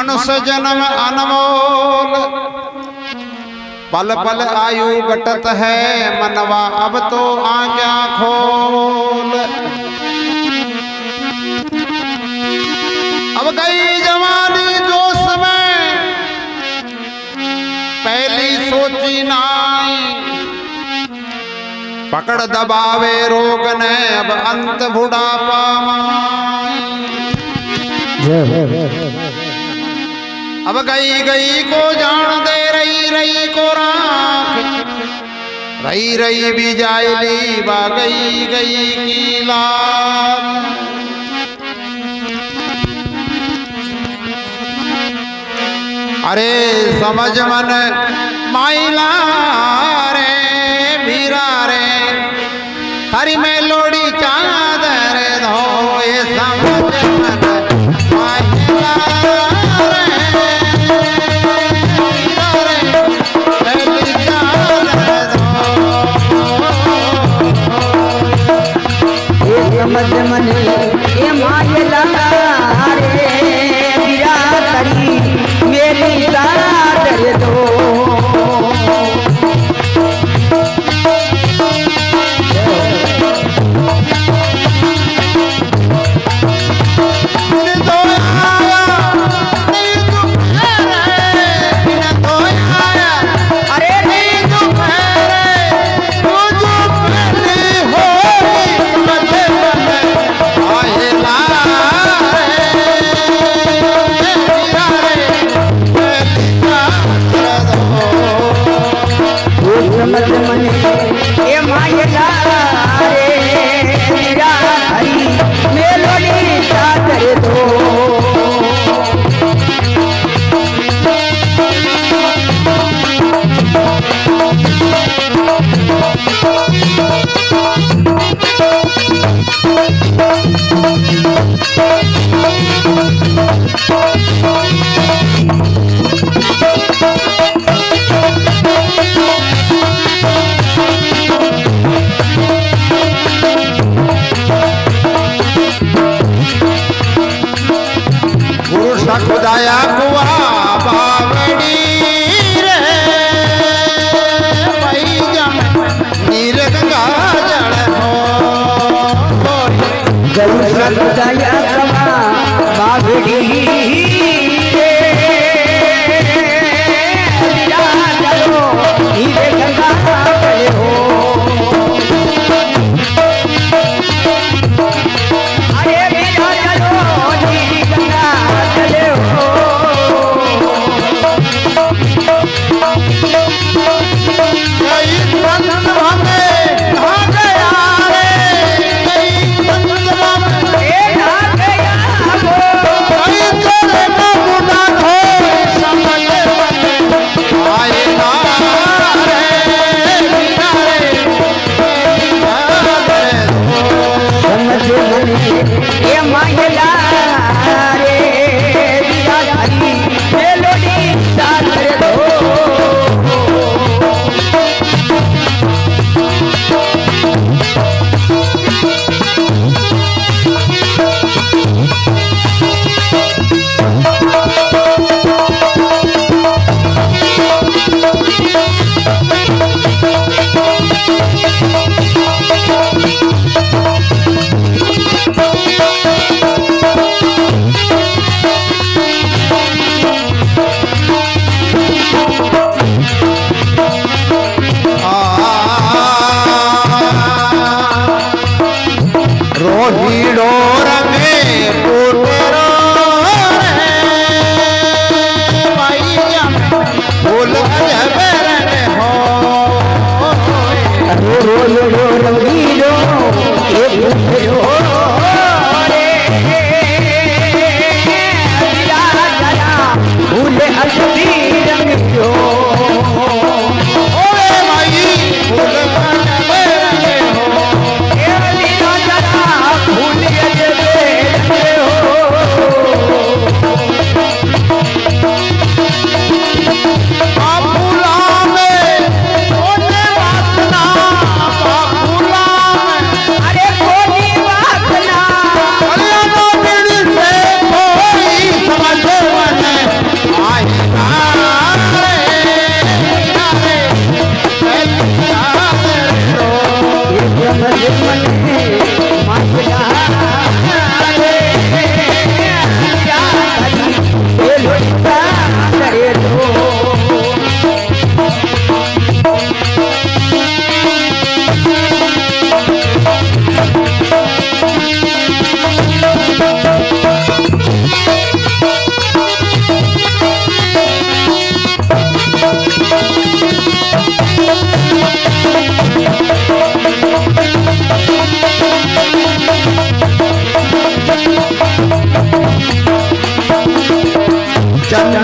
मनुष्य जन्म अनमोल, पल पल आयु घटत है, मनवा अब तो आज्ञा खोल। अब गई जवानी जोश में, पहली सोची नाई, पकड़ दबावे रोग ने अब अंत बुढ़ापा माई। अब गई गई को जान दे, रही रही को राख, रही रही भी जायली बा गई गई की लाल। अरे समझ मन माइला रे भीरा रे, हरी मेलोडी चादर धोए समझ मन माइला रे भीरा रे, मेलोडी चादर धोए समझ मन ये माइला रे भीरा तरी मेरी चादर दो। खुदाया कुआ बावड़ी रे, भैया नीर गंगा जल हो जल खुदाया कुआ बावड़ी रे, बिना चलो नीर गंगा जल हो। अरे बिना चलो नीर गंगा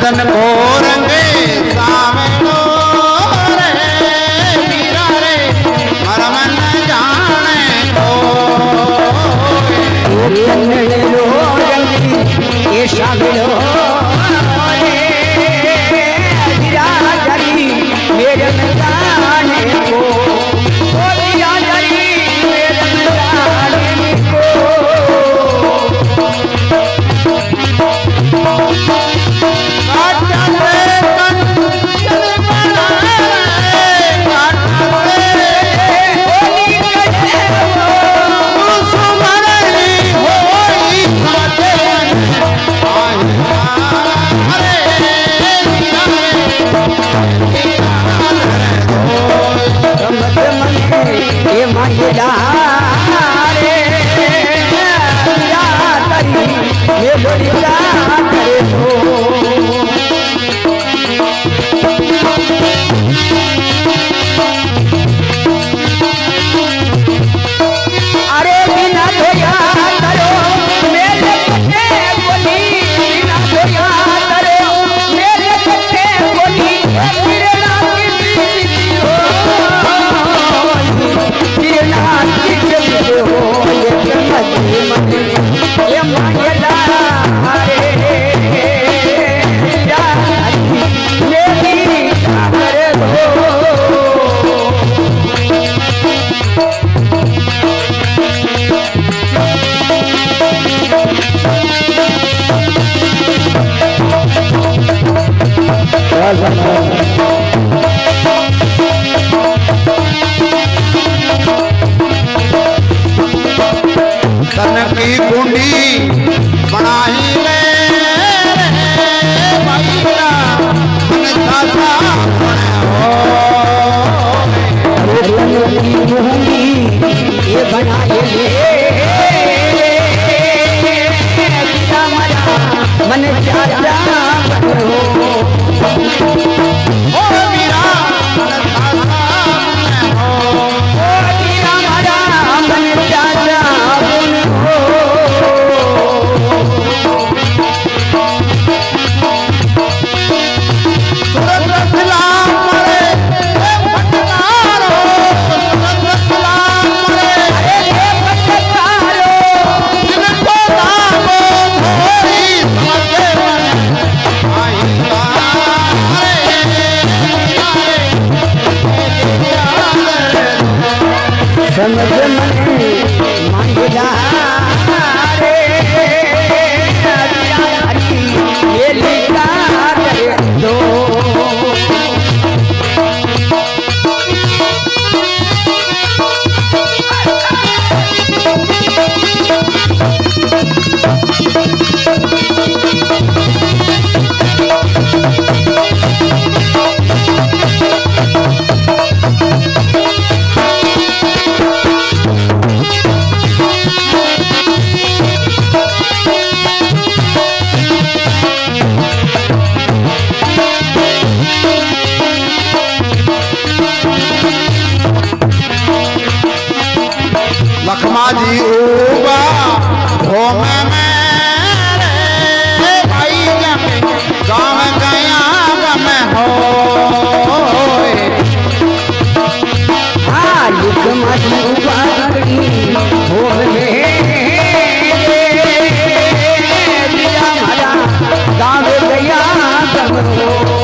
बदन को रंगे सावलो रे मीरा रे हर मन जाने को लो रंगी ये सावलो रे मीरा जरी मेरे मन जाने को मीरा जरी मेरे मन जाने को तन की कुंडी बनाई ले भैया मन दादा ये बनाए मन चाचा ओ मीरा मन दादा ओ मीरा मरा मन चाचा समझ मने मांगला रे ये लीला करे दो लखमा जी उबा घूम में भाई गाँव गया में हो लखमा जी उबा घूम में गाँव गया भाई गाँव गया में हो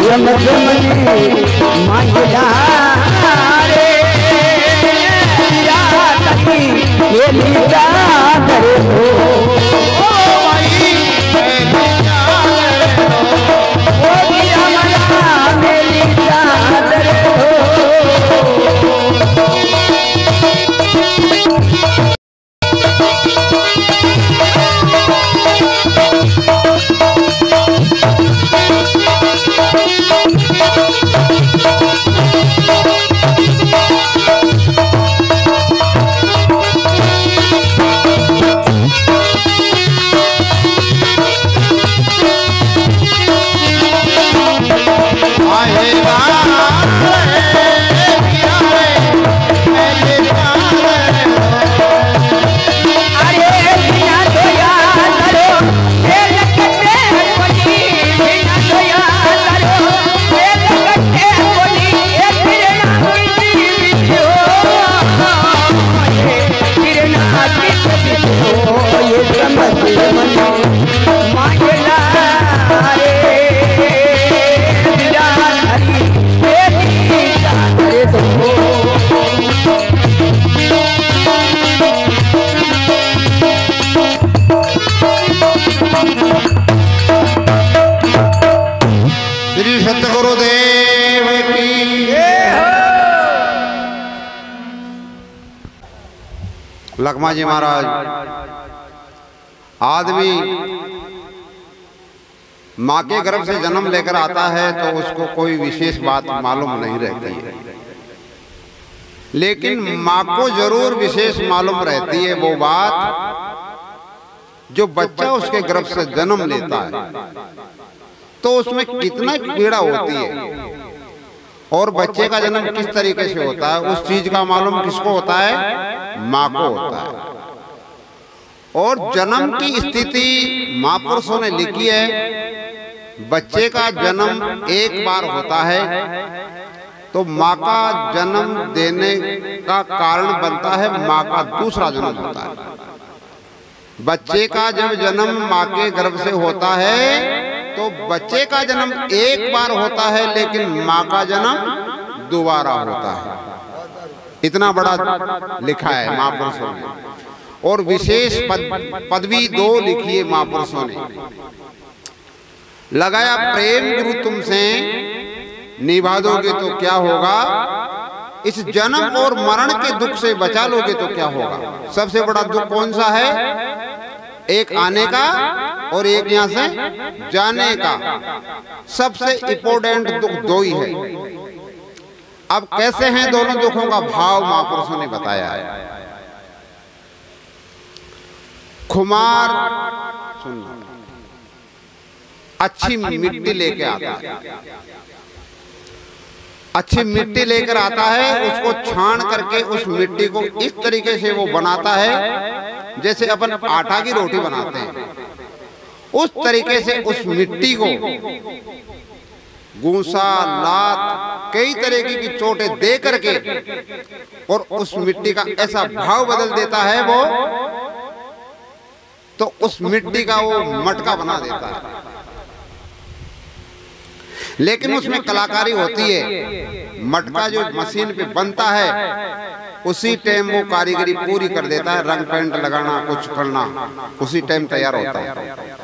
समझ मने मांगला रे ये लीला करे हो ओ लखमा जी महाराज, आदमी माँ के गर्भ से जन्म लेकर आता है तो उसको कोई विशेष बात मालूम नहीं रहती है, लेकिन माँ को जरूर विशेष मालूम रहती है वो बात जो बच्चा उसके गर्भ से जन्म लेता है तो उसमें कितना पीड़ा होती है और बच्चे का जन्म किस तरीके से होता है, उस चीज का मालूम किसको होता है? माँ को होता है। और जन्म की स्थिति महापुरुषों ने लिखी है, बच्चे का जन्म एक बार होता है तो माँ का जन्म देने का कारण बनता है माँ का दूसरा जन्म होता है। बच्चे का जब जन्म माँ के गर्भ से होता है तो बच्चे का जन्म एक बार होता है, लेकिन माँ का जन्म दोबारा होता है। इतना बड़ा लिखा है महापुरुषों ने। और विशेष पदवी 2 लिखी है महापुरुषों ने, लगाया प्रेम गुरु तुमसे निभा दोगे तो क्या होगा, इस जन्म और मरण के दुख से बचा लोगे तो क्या होगा। सबसे बड़ा दुख कौन सा है? एक आने का और एक यहां से जाने का। सबसे इंपॉर्टेंट दुख 2 ही है। अब कैसे हैं दोनों दुखों का भाव महापुरुषों ने बताया है। खुमार सुनना, अच्छी मिट्टी लेके आता है, अच्छी मिट्टी लेकर आता है, उसको छान करके उस मिट्टी को इस तरीके से वो बनाता है जैसे अपन आटा की रोटी बनाते हैं। उस तरीके से उस मिट्टी को गूंसा, लात, कई तरीके की चोटें दे करके और उस मिट्टी का ऐसा भाव बदल देता है वो, तो उस मिट्टी का वो मटका बना देता है। लेकिन उसमें कलाकारी होती है। मटका जो मशीन पे बनता है उसी टाइम वो कारीगरी पूरी कर देता है, रंग पेंट लगाना, कुछ करना उसी टाइम तैयार होता है।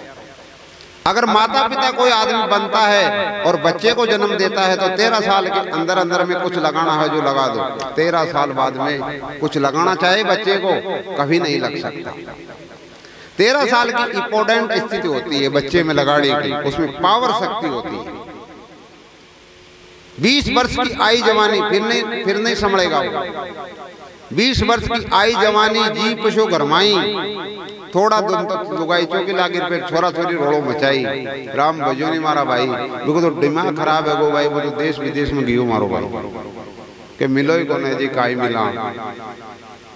अगर माता पिता कोई आदमी बनता है और बच्चे को जन्म देता है तो 13 साल के अंदर अंदर में कुछ लगाना है जो लगा दो। 13 साल बाद में कुछ लगाना चाहे बच्चे को कभी नहीं लग सकता। 13 साल की इंपॉर्टेंट स्थिति होती है बच्चे में लगाने की, उसमें पावर शक्ति होती है। 20 वर्ष की आई जवानी फिर नहीं संभलेगा। 20 वर्ष की आई जवानी जी पशु गरमाई, थोड़ा दिन तक लुगाई चौकी लागी, फिर छोरा छोरी रोड़ो मचाई, राम भजो नहीं मारा भाई, बिल्कुल तो दिमाग खराब है गो भाई, वो तो देश विदेश में गियो मारो भाई के मिलो ही कोने जी काई मिला।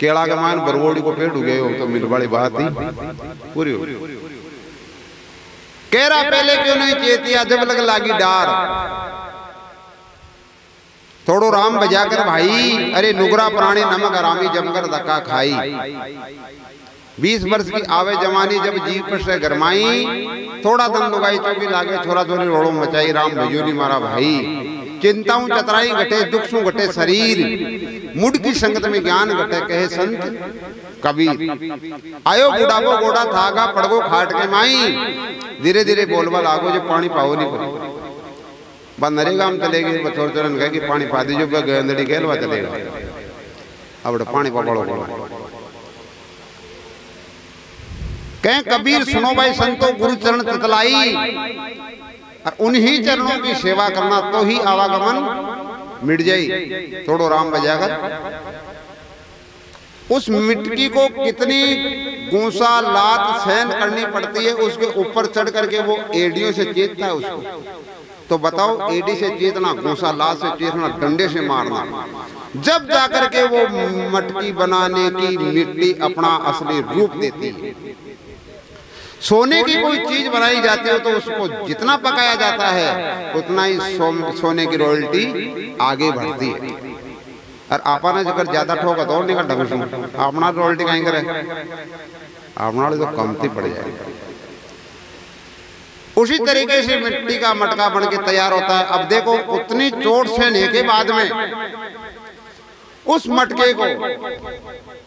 केला के मान बरगोड़ी को पेड़ उगे हो तो मिल वाली बात ही पूरी हो। कह रहा पहले क्यों नहीं चेतिया जब लग लागी डार, थोड़ो राम बजाकर भाई, अरे नुगरा प्राणी नमक हरामी जमकर धक्का खाई। 20 वर्ष की आवे जवानी जब जीव पर से गरमाई, थोड़ा दम लुगाई चौकी लागे, छोरा छोरी रोड़ो मचाई, राम भजोनी मारा भाई। चिंताऊं चतराई घटे, दुख सु घटे शरीर, मुड की संगत में ज्ञान घटे, कहे संत कबीर। आयो बुढ़ापो गोड़ा थागा पड़गो खाट के माई, धीरे धीरे बोलबा लागो जो पानी पाओ नहीं पड़ो। नरेगा हम चले गए, बचोर चरण कहे कि पानी पा दीजिए, गंदड़ी कहलवा चलेगा। अब पानी पकड़ो कहें कबीर सुनो भाई संतो, गुरु चरण ततलाई, और उन्हीं चरणों की सेवा करना तो ही आवागमन मिट जाई। थोड़ो राम बजाकर उस मिट्टी को कितनी गूंसा लात सहन करनी पड़ती है, उसके ऊपर चढ़ करके वो एडियों से चीरता है उसको। तो बताओ एडी से चीतना, गूंसा लात से चीरना, डंडे से मारना, जब जाकर के वो मटकी बनाने की मिट्टी अपना असली रूप देती है। सोने की कोई चीज बनाई जाती है तो उसको जितना पकाया जाता है उतना ही सोने की रॉयल्टी आगे बढ़ती है। और आपा ने अगर ज्यादा ठोका तो नहीं का ढंग अपना रॉयल्टी कहीं करे, अपना तो कमती पड़ जाएगी। उसी तरीके से मिट्टी का मटका बन के तैयार होता है। अब देखो उतनी चोट सहने के बाद में उस मटके को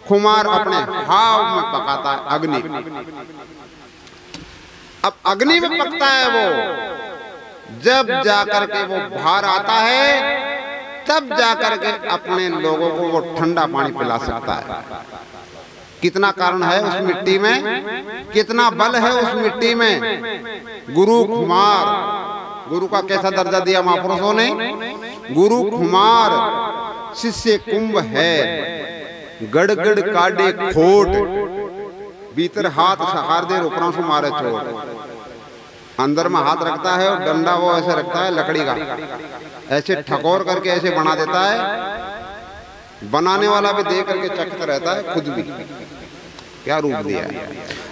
खुमार अपने हाव में पकाता है, अग्नि। अब अग्नि में पकता है वो, जब जाकर के वो बाहर आता है तब जाकर के अपने लोगों को वो ठंडा पानी पिला सकता है। कितना कारण है उस मिट्टी में, कितना बल है उस मिट्टी में। गुरु खुमार, गुरु का कैसा दर्जा दिया महापुरुषों ने, गुरु खुमार शिष्य कुंभ है, गड़ गड़ काटे खोट, भीतर हाथ सहार दे ऊपरों से मारे चोट। अंदर में हाथ रखता है और डंडा वो ऐसे रखता है लकड़ी का, ऐसे ठकोर करके ऐसे बना देता है, बनाने वाला भी देख करके चखता रहता है, खुद भी क्या रूप दिया है।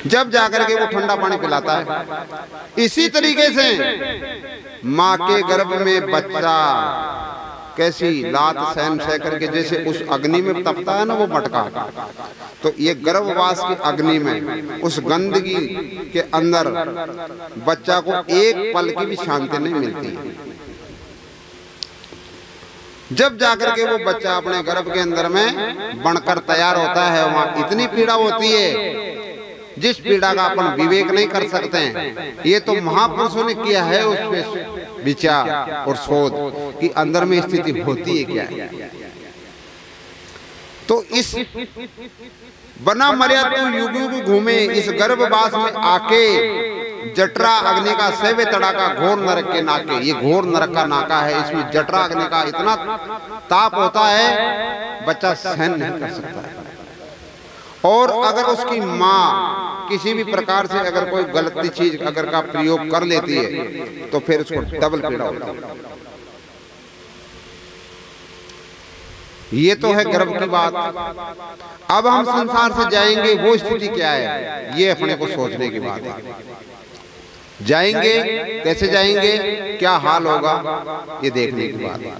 जब जाकर के वो ठंडा पानी पिलाता है। इसी तरीके से माँ के गर्भ में बच्चा कैसी लात सहन सह करके जैसे उस अग्नि में तपता है ना वो मटका, तो ये गर्भवास की अग्नि में उस गंदगी के अंदर बच्चा को एक पल की भी शांति नहीं मिलती है। जब जाकर के वो बच्चा अपने गर्भ के अंदर में बनकर तैयार होता है, वहां इतनी पीड़ा होती है जिस पीड़ा का अपन विवेक नहीं कर सकते हैं। ये तो महापुरुषों ने किया है उसमें विचार और शोध कि अंदर में स्थिति होती है क्या है। तो इस बना मर्यादा युग युग घूमे इस गर्भवास में आके जठरा अग्नि का सेवे तड़ाका घोर नरक के नाके, ये घोर नरक का नाका है। इसमें जठरा अग्नि का इतना ताप होता है बच्चा सहन नहीं कर सकता है। और अगर उसकी माँ किसी भी प्रकार से अगर कोई गलती चीज अगर का प्रयोग कर लेती है तो फिर उसको डबल पीड़ा होता है। ये तो है गर्भ की बात। अब हम संसार से जाएंगे वो स्थिति क्या है, ये अपने को सोचने की बात है। जाएंगे कैसे जाएंगे, क्या हाल होगा, ये देखने की बात है।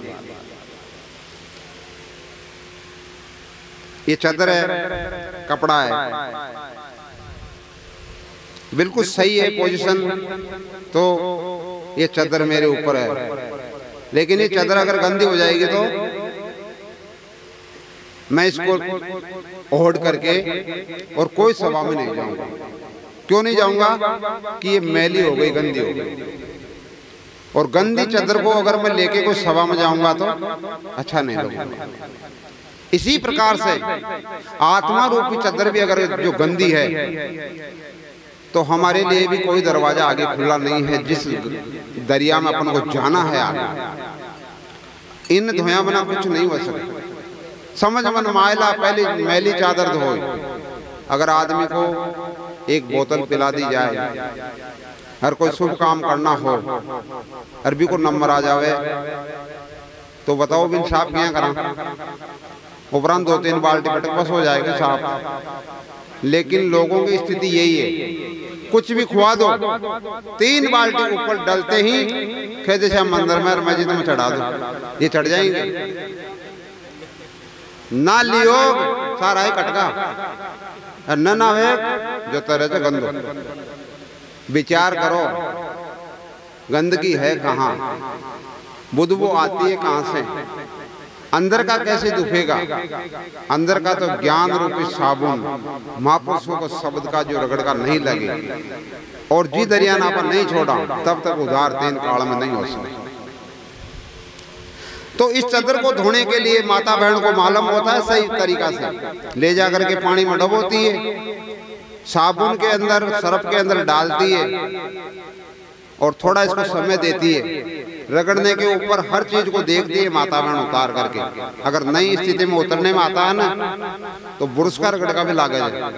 ये चादर है, कपड़ा है, बिल्कुल सही है पोजीशन, तो ये चादर मेरे ऊपर है। लेकिन ये चादर अगर गंदी हो जाएगी तो मैं इसको ओढ़ करके और कोई सभा में नहीं जाऊंगा। क्यों नहीं जाऊंगा कि ये मैली हो गई, गंदी हो गई। और गंदी चादर को अगर मैं लेके कोई सभा में जाऊंगा तो अच्छा नहीं लगेगा। इसी प्रकार से आत्मा रूपी चादर भी अगर जो गंदी है तो हमारे लिए भी कोई दरवाजा आगे खुला नहीं है। जिस दरिया में अपन को जाना है आगे, इन धोया बना कुछ नहीं हो सकता। समझ मन मायला पहली मैली चादर धोए। अगर आदमी को एक बोतल पिला दी जाए, हर कोई शुभ काम करना हो, अरबी को नंबर आ जावे तो बताओ बिन साफ क्या करा, उपरांत 2-3 बाल्टी पटक बस हो जाएगा साफ। लेकिन लोगों की स्थिति यही है, कुछ भी खुआ दो 3 बाल्टी ऊपर डलते ही कहते जैसे मंदिर में मस्जिद में चढ़ा दो, ये चढ़ जाएंगे। ना लियो सारा ही कटका, न ना वे जो तरह से गंदो। विचार करो गंदगी है कहाँ, बुदबू आती है कहाँ से, अंदर का कैसे दुखेगा। अंदर का तो ज्ञान रूपी साबुन महापुरुषों को शब्द का जो रगड़ का नहीं लगे और जी दरियाना पर नहीं छोड़ा तब तक उधार 3 काल में नहीं हो सकता। तो इस चादर को धोने के लिए माता बहन को मालूम होता है सही तरीका से, ले जाकर के पानी में डुबोती है, साबुन के अंदर सर्फ के अंदर डालती है और थोड़ा इसको समय देती है। रगड़ने के ऊपर हर चीज को देखती है माता बहन उतार करके। अगर नई स्थिति में उतरने में आता है ना तो बुर्श का रगड़ का भी लागे जाए।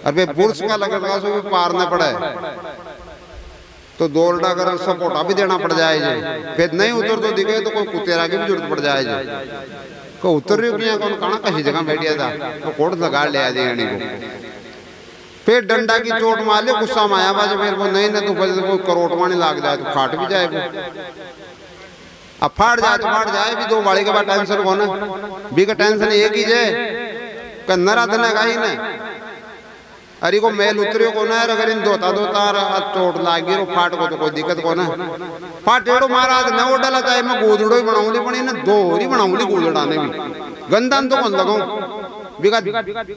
अरे बुर्श का रगड़ से भी पारना पड़े तो दौड़ा अगर सपोर्टा भी देना पड़ जाए। फिर नहीं उतर तो दिखे तो कोई कुतेरा की भी जरूरत पड़ जाए। को उतर रही हो कौन कहा कहीं जगह बैठिया था तो कोट लगा ले आ जाए को। फिर डंडा की चोट मार ले, गुस्सा में आया बाज मेरे को नहीं ना तो कोई करोट माने लाग जाए तो फाट भी जाए। अब फाट जाए तो फाट जाए भी, 2 बाड़ी के बाद टेंशन को ना भी का टेंशन एक ही जाए कन्नरा धना का ही ना। अरे को मेल उतरियो को ना, अगर इन धोता चोट लागी रो फाट को तो कोई दिक्कत को ना। फाट टेड़ो महाराज न वो डाला चाहे मैं गोदड़ो ही बनाऊंगी पड़ी ना 2 ही बनाऊंगी गोदड़ाने भी गंदन तो कौन लगाऊं बिका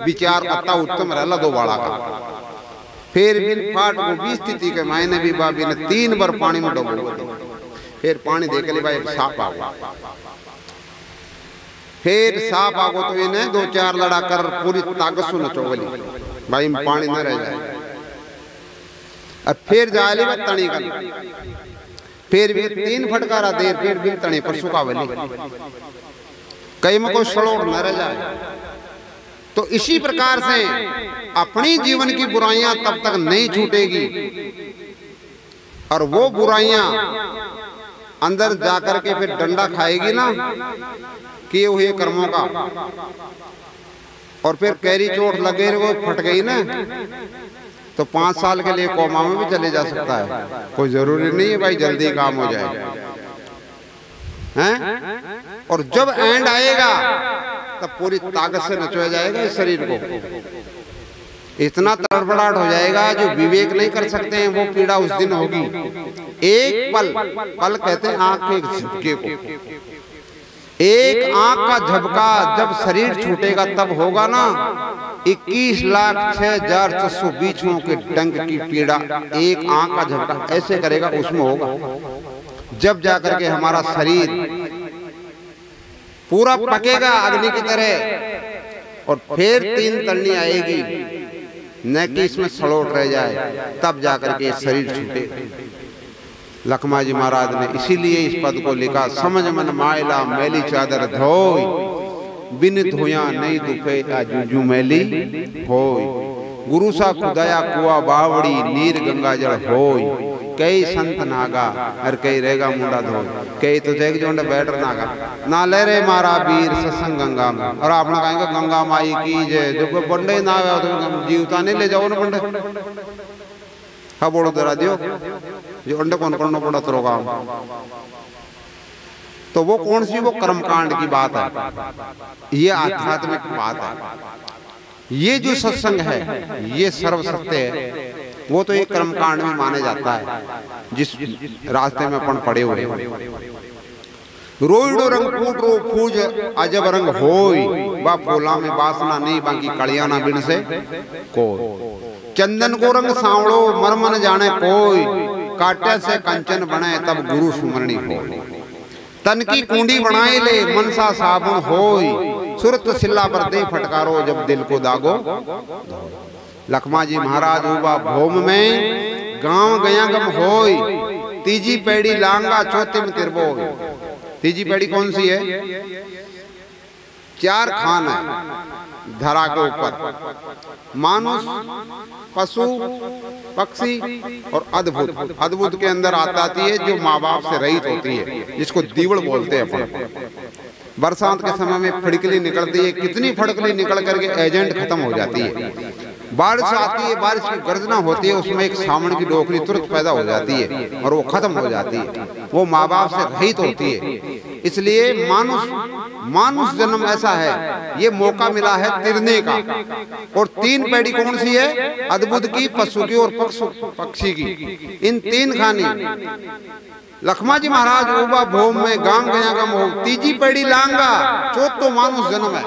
विचार अत्ता उत्तम रहला 2 बाड़ा का। फिर बिन फाट को भी स्थिति के मायने भी बाबी ने 3 बार पानी में डुबो। फिर पानी देख ले भाई साफ आ गया। फिर साफ आगो तो इन्हें 2-4 लड़ा कर पूरी ताकत सुन चोगली भाई में पानी न रह जाए। अब फिर जाली बत तनी कर, फिर भी 3 फटकारा देर फिर भी तनी पर सुखावली कई में कोई सड़ोड़ न रह जाए। तो इसी प्रकार से अपनी जीवन की बुराइयां तब तक नहीं छूटेगी और वो बुराइयां अंदर जाकर के फिर डंडा खाएगी ना किए हुए कर्मों का, और फिर कैरी चोट लगे वो फट गई ना तो 5 साल के लिए कोमा में भी चले जा सकता है। कोई जरूरी नहीं है भाई जल्दी काम हो जाए हैं। और जब एंड आएगा तब पूरी ताकत से नचोया जाएगा इस शरीर को, इतना तड़फड़ाहट हो जाएगा जो विवेक नहीं कर सकते हैं वो पीड़ा उस दिन होगी। एक पल, पल कहते हैं आंख के झपके को, एक आंख का झपका जब शरीर छूटेगा तब होगा ना 21,06,420 के डंक की पीड़ा। एक आंख का झपका ऐसे करेगा उसमें होगा, जब जाकर के हमारा शरीर पूरा पकेगा अग्नि की तरह और फिर 3 तलनी आएगी न कि इसमें सड़ोट रह जाए, तब जाकर के शरीर छूटे। लखमा जी महाराज ने इसीलिए इस पद को लिखा, समझ मन मायला मैली चादर धोई, बिन धोया नहीं दुखे जूजू मैली होई। गुरु सा खुदाया कुआ बावड़ी, नीर गंगा जल होई। कई संत नागा और कई रेगा मुंडा धोई, कई तो जग जोंड बैठ नागा ना ले रे मारा वीर सत्संग गंगा में। और आपने कहेंगे गंगा माई की जय, जो कोई बंडे ना आवे तो जीवता नहीं ले जाओ ना बंडे। हाँ बोलो दरा दियो जो अंडे कौन करना पड़ा तो रोगा। तो वो कौन सी वो कर्मकांड की बात है, ये आध्यात्मिक बात है। ये जो सत्संग है ये सर्वसत्य है, वो तो एक कर्मकांड में माने जाता है जिस रास्ते में अपन पड़े हुए हैं। रोइडो रंग फूट रो फूज अजब रंग होई, बा फूला में बासना नहीं बाकी कलियाना बिन से को। चंदन को रंग सांवड़ो मरमन जाने कोई, काटे से कंचन बने तब गुरु सुमरणी हो। तन की कुंडी बनाए ले मनसा साबुन होई, सुरत सिल्ला पर दे फटकारो जब दिल को दागो। लखमा जी महाराज उबा भोम में गांव गया गम होई, तीजी पेड़ी लांगा चौथी में तिरबो। तीजी पेड़ी कौन सी है? 4 खान है धरा के ऊपर, मानुष, पशु, पक्षी और अद्भुत। अद्भुत के अंदर आती है जो माँ बाप से रहित होती है, जिसको दीवड़ बोलते हैं अपन। बरसात के समय में फड़कली निकलती है, कितनी फड़कली निकल करके एजेंट खत्म हो जाती है। बारिश आती है, बारिश की गर्जना होती है, उसमें एक सामन की डोकरी तुरंत पैदा हो जाती है और वो खत्म हो जाती है, वो माँ बाप से रहित होती है। इसलिए मानुष जन्म ऐसा है, ये मौका मिला है तिरने का। और 3 पेड़ी कौन सी है? अद्भुत की, पशु की और पक्षी की। इन 3 खानी लखमा जी महाराज उबा भोम में गांव गया का मोह, तीजी पेड़ी लांगा चौथो मानुष जन्म है।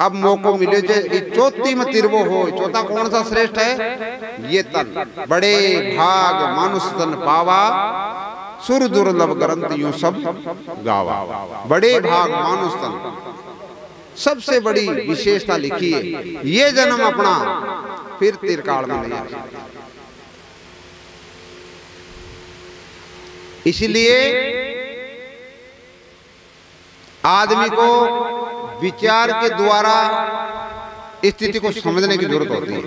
अब मौको मिले जे चौथी में तिरबो हो। चौथा कौन सा श्रेष्ठ है? ये तन बड़े भाग मानुष तन पावा, सुर दुर्लभ ग्रंथ यूं सब गावा। बड़े भाग मानुष तन, सबसे बड़ी विशेषता लिखी है। ये जन्म अपना फिर तिरकाल में नहीं आ सकता। इसलिए आदमी को विचार के द्वारा स्थिति को समझने की जरूरत होती है।